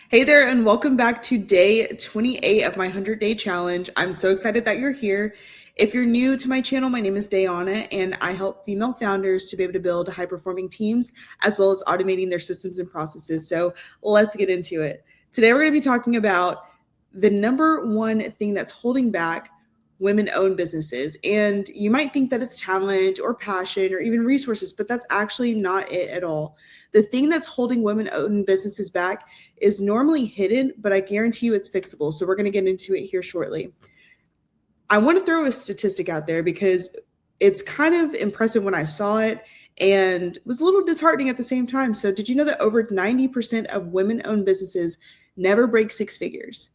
Hey there, and welcome back to day 28 of my 100-day challenge. I'm so excited that you're here. If you're new to my channel, my name is Dayana, and I help female founders to be able to build high-performing teams as well as automating their systems and processes. So let's get into it. Today, we're going to be talking about the number one thing that's holding back women-owned businesses. And you might think that it's talent or passion or even resources, but that's actually not it at all. The thing that's holding women-owned businesses back is normally hidden, but I guarantee you it's fixable. So we're going to get into it here shortly. I want to throw a statistic out there because it's kind of impressive when I saw it and was a little disheartening at the same time. So did you know that over 90% of women-owned businesses never break six figures?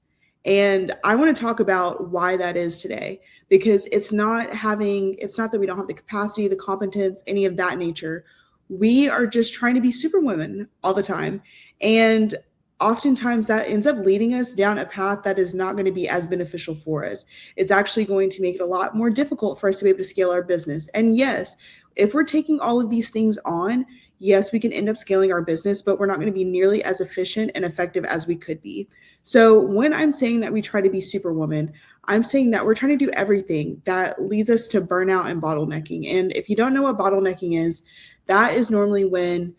And I want to talk about why that is today, because it's not that we don't have the capacity, the competence, any of that nature. We are just trying to be superwomen all the time. And oftentimes that ends up leading us down a path that is not going to be as beneficial for us. It's actually going to make it a lot more difficult for us to be able to scale our business. And yes, if we're taking all of these things on, yes, we can end up scaling our business, but we're not going to be nearly as efficient and effective as we could be. So when I'm saying that we try to be superwoman, I'm saying that we're trying to do everything that leads us to burnout and bottlenecking. And if you don't know what bottlenecking is, that is normally when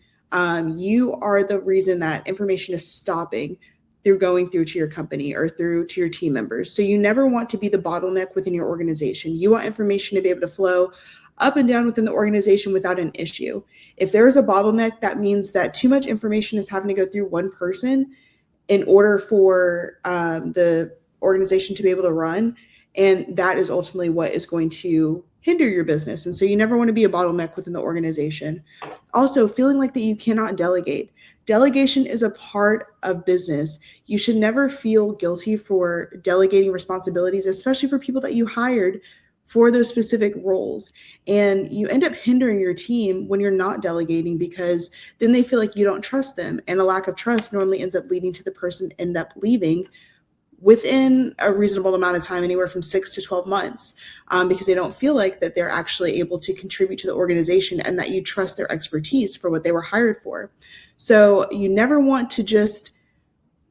you are the reason that information is stopping through going through to your company or through to your team members. So you never want to be the bottleneck within your organization. You want information to be able to flow up and down within the organization without an issue. If there is a bottleneck, that means that too much information is having to go through one person in order for the organization to be able to run. And that is ultimately what is going to hinder your business. And so you never want to be a bottleneck within the organization. Also, feeling like that you cannot delegate. Delegation is a part of business. You should never feel guilty for delegating responsibilities, especially for people that you hired for those specific roles. And you end up hindering your team when you're not delegating because then they feel like you don't trust them. And a lack of trust normally ends up leading to the person end up leaving within a reasonable amount of time, anywhere from 6 to 12 months, because they don't feel like that they're actually able to contribute to the organization and that you trust their expertise for what they were hired for. So you never want to just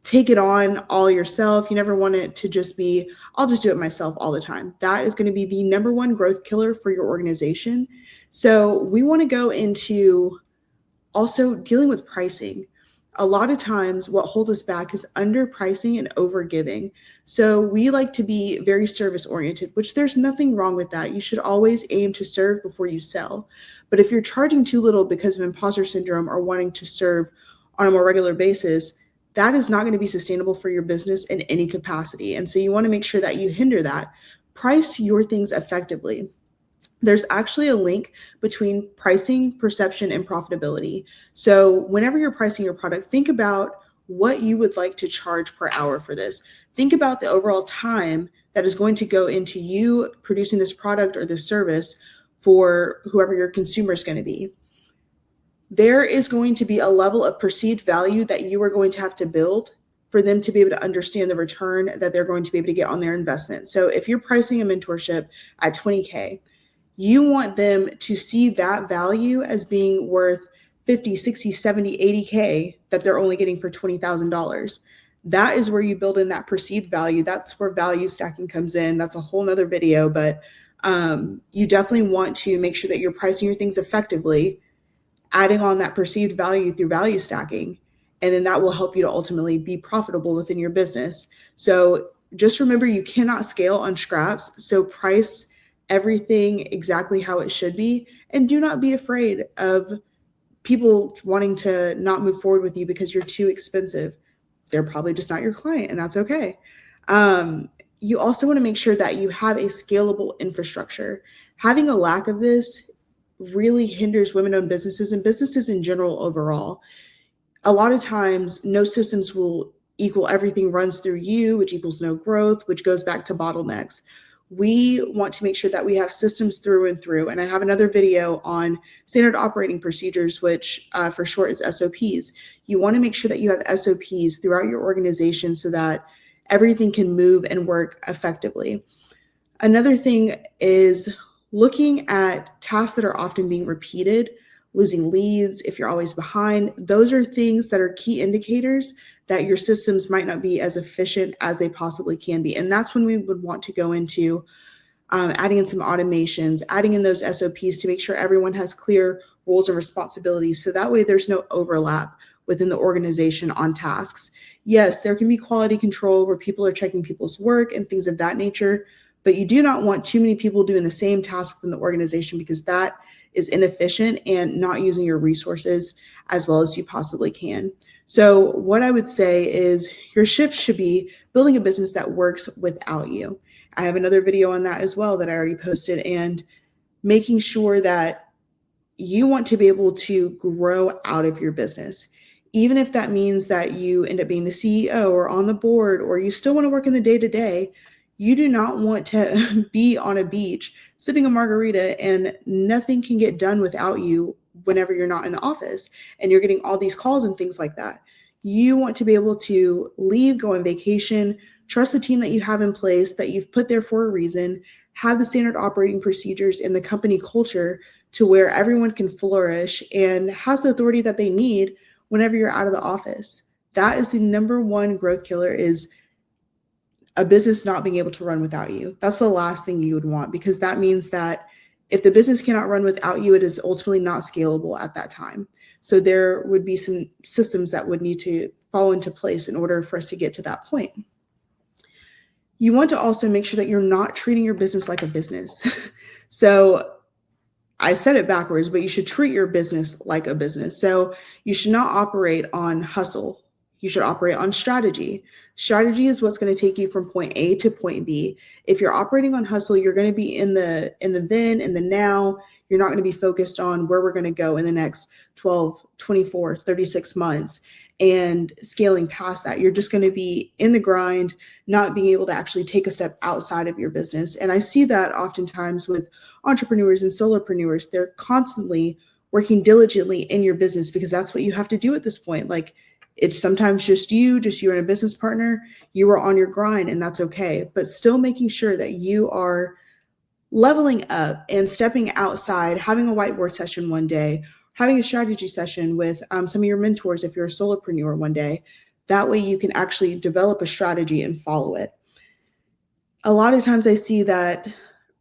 take it on all yourself. You never want it to just be, I'll just do it myself all the time. That is going to be the number one growth killer for your organization. So we want to go into also dealing with pricing. A lot of times what holds us back is underpricing and overgiving. So we like to be very service oriented, which there's nothing wrong with that. You should always aim to serve before you sell. But if you're charging too little because of imposter syndrome or wanting to serve on a more regular basis, that is not going to be sustainable for your business in any capacity. And so you want to make sure that you hinder that. Price your things effectively. There's actually a link between pricing, perception, and profitability. So whenever you're pricing your product, think about what you would like to charge per hour for this. Think about the overall time that is going to go into you producing this product or this service for whoever your consumer is going to be. There is going to be a level of perceived value that you are going to have to build for them to be able to understand the return that they're going to be able to get on their investment. So if you're pricing a mentorship at 20K, you want them to see that value as being worth 50, 60, 70, 80K that they're only getting for $20,000. That is where you build in that perceived value. That's where value stacking comes in. That's a whole nother video, but you definitely want to make sure that you're pricing your things effectively, adding on that perceived value through value stacking, and then that will help you to ultimately be profitable within your business. So just remember, you cannot scale on scraps. So price everything exactly how it should be, and do not be afraid of people wanting to not move forward with you because you're too expensive. They're probably just not your client, and that's okay. You also want to make sure that you have a scalable infrastructure. Having a lack of this really hinders women-owned businesses and businesses in general overall. A lot of times, no systems will equal everything runs through you, which equals no growth, which goes back to bottlenecks. We want to make sure that we have systems through and through. And I have another video on standard operating procedures, which for short is SOPs. You want to make sure that you have SOPs throughout your organization so that everything can move and work effectively. Another thing is looking at tasks that are often being repeated, losing leads, if you're always behind. Those are things that are key indicators that your systems might not be as efficient as they possibly can be. And that's when we would want to go into adding in some automations, adding in those SOPs to make sure everyone has clear roles and responsibilities. So that way there's no overlap within the organization on tasks. Yes, there can be quality control where people are checking people's work and things of that nature, but you do not want too many people doing the same task within the organization, because that is inefficient and not using your resources as well as you possibly can. So what I would say is your shift should be building a business that works without you. I have another video on that as well that I already posted, and making sure that you want to be able to grow out of your business. Even if that means that you end up being the CEO or on the board, or you still want to work in the day to day, you do not want to be on a beach sipping a margarita and nothing can get done without you whenever you're not in the office and you're getting all these calls and things like that. You want to be able to leave, go on vacation, trust the team that you have in place, that you've put there for a reason, have the standard operating procedures in the company culture to where everyone can flourish and has the authority that they need whenever you're out of the office. That is the number one growth killer, is a business not being able to run without you. That's the last thing you would want, because that means that if the business cannot run without you, it is ultimately not scalable at that time. So there would be some systems that would need to fall into place in order for us to get to that point. You want to also make sure that you're not treating your business like a business. So I said it backwards, but you should treat your business like a business. So you should not operate on hustle. You should operate on strategy. Strategy is what's going to take you from point A to point B. If you're operating on hustle, you're going to be in the then, in the now. You're not going to be focused on where we're going to go in the next 12, 24, 36 months and scaling past that. You're just going to be in the grind, not being able to actually take a step outside of your business. And I see that oftentimes with entrepreneurs and solopreneurs. They're constantly working diligently in your business because that's what you have to do at this point. Like, it's sometimes just you and a business partner. You are on your grind, and that's okay. But still making sure that you are leveling up and stepping outside, having a whiteboard session one day, having a strategy session with some of your mentors if you're a solopreneur one day. That way you can actually develop a strategy and follow it. A lot of times I see that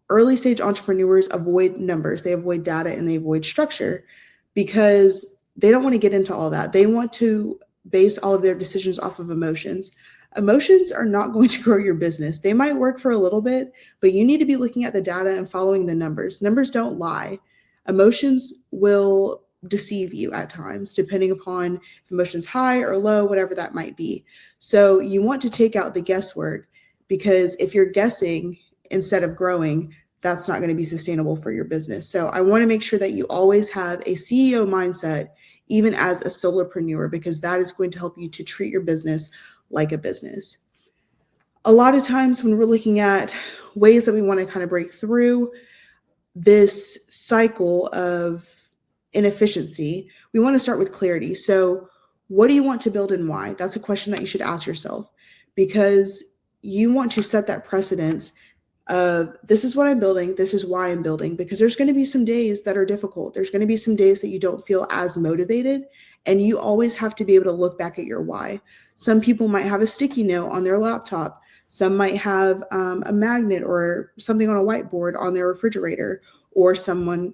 early stage entrepreneurs avoid numbers, they avoid data, and they avoid structure because they don't want to get into all that. They want to base all of their decisions off of emotions. Emotions are not going to grow your business. They might work for a little bit, but you need to be looking at the data and following the numbers. Numbers don't lie. Emotions will deceive you at times, depending upon if emotions high or low, whatever that might be. So you want to take out the guesswork, because if you're guessing instead of growing, that's not going to be sustainable for your business. So I want to make sure that you always have a CEO mindset, even as a solopreneur, because that is going to help you to treat your business like a business. A lot of times when we're looking at ways that we want to kind of break through this cycle of inefficiency, we want to start with clarity. So what do you want to build and why? That's a question that you should ask yourself, because you want to set that precedence of, this is what I'm building, this is why I'm building, because there's going to be some days that are difficult. There's going to be some days that you don't feel as motivated, and you always have to be able to look back at your why. Some people might have a sticky note on their laptop. Some might have a magnet or something on a whiteboard on their refrigerator, or someone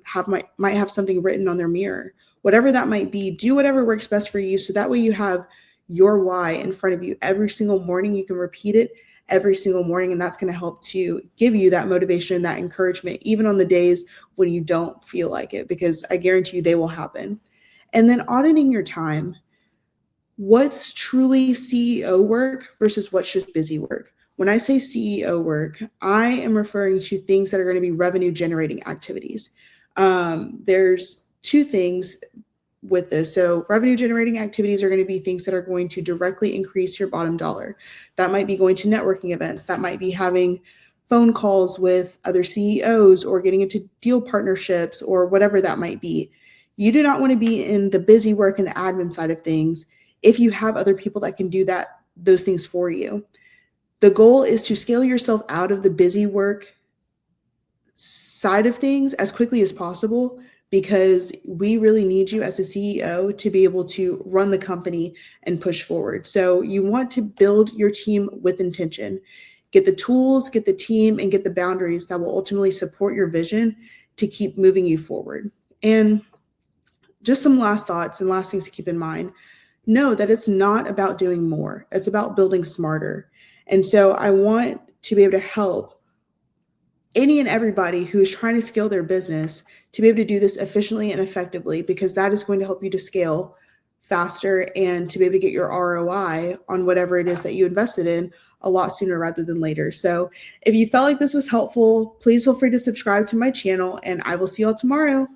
might have something written on their mirror. Whatever that might be, do whatever works best for you, so that way you have your why in front of you every single morning. You can repeat it every single morning, and that's going to help to give you that motivation and that encouragement, even on the days when you don't feel like it, because I guarantee you they will happen. And then auditing your time. What's truly CEO work versus what's just busy work? When I say CEO work, I am referring to things that are going to be revenue generating activities. There's two things with this. So revenue generating activities are going to be things that are going to directly increase your bottom dollar. That might be going to networking events. That might be having phone calls with other CEOs or getting into deal partnerships or whatever that might be. You do not want to be in the busy work and the admin side of things if you have other people that can do those things for you. The goal is to scale yourself out of the busy work side of things as quickly as possible, because we really need you as a CEO to be able to run the company and push forward. So you want to build your team with intention. Get the tools, get the team, and get the boundaries that will ultimately support your vision to keep moving you forward. And just some last thoughts and last things to keep in mind. Know that it's not about doing more, it's about building smarter. And so I want to be able to help any and everybody who is trying to scale their business to be able to do this efficiently and effectively, because that is going to help you to scale faster and to be able to get your ROI on whatever it is that you invested in a lot sooner rather than later. So if you felt like this was helpful, please feel free to subscribe to my channel, and I will see you all tomorrow.